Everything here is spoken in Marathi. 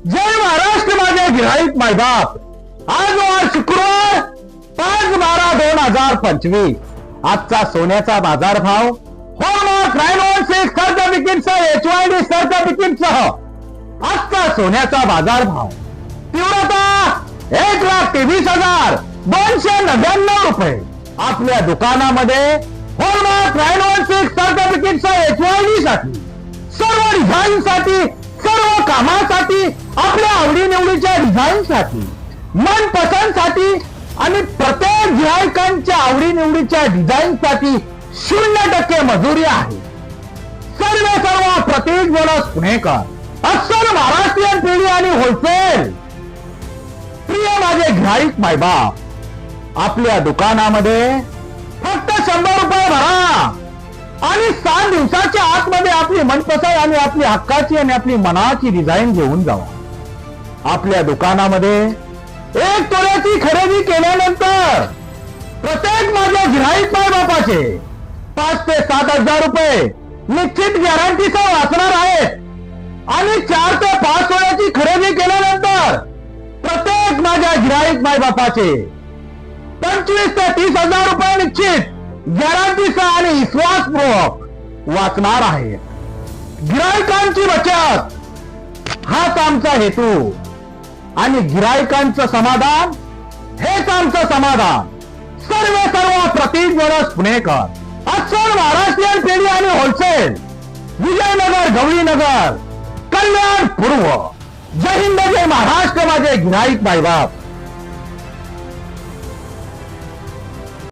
जय महाराष्ट्र माझे गिऱ्हाईक मायबाप. आज वार शुक्रवार 5/12/2025. आजचा सोन्याचा बाजार भाव हॉलमार्क 916 सर्टिफिकेटसह HYD सर्टिफिकेटसह आजचा सोन्याचा बाजार भाव तीव्रता 1,23,299 रुपये. आपल्या दुकानामध्ये हॉलमार्क 916 सर्टिफिकेटसह HYD साठी सर्व डिझाईन साठी सर्व कामासाठी आपल्या आवडीनिवडीच्या डिझाईन साठी मनपसंत साठी आणि प्रत्येक गिऱ्हाईकांच्या आवडीनिवडीच्या डिझाईन साठी 0% मजुरी आहे. सर्व प्रत्येक बोनस पुणेकर अस्सल महाराष्ट्रीयन पेढी आणि होलसेल. प्रिय माझे गिऱ्हाईक मायबाप, आपल्या दुकानामध्ये फक्त 100 रुपये भरा आणि 7 दिवसाच्या आतमध्ये आपली मनपसंत आणि आपली हक्काची आणि आपली मनाची डिझाईन घेऊन जावा. आपल्या दुकानामध्ये 1 तोळ्याची खरेदी केल्यानंतर प्रत्येक माझ्या गिऱ्हाईक मायबापाचे 5 ते 7 हजार रुपये निश्चित गॅरंटीसह वाचणार आहेत आणि 4 ते 5 तोळ्याची खरेदी केल्यानंतर प्रत्येक माझ्या गिऱ्हाईक मायबापाचे 25 ते 30 हजार रुपये निश्चित गॅरंटीसह आणि विश्वासपूर्वक वाचणार आहे. गिऱ्हाईकांची बचत हाच आमचा हेतू आणि गिऱ्हाईकांचं समाधान हेच आमचं समाधान. सर्व प्रतीक बोनस पुणेकर अस्सल महाराष्ट्रीयन पेढी आणि होलसेल, विजयनगर, गवळीनगर, कल्याण पूर्व. जय हिंद, जय महाराष्ट्र माझे गिऱ्हाईक मायबाप.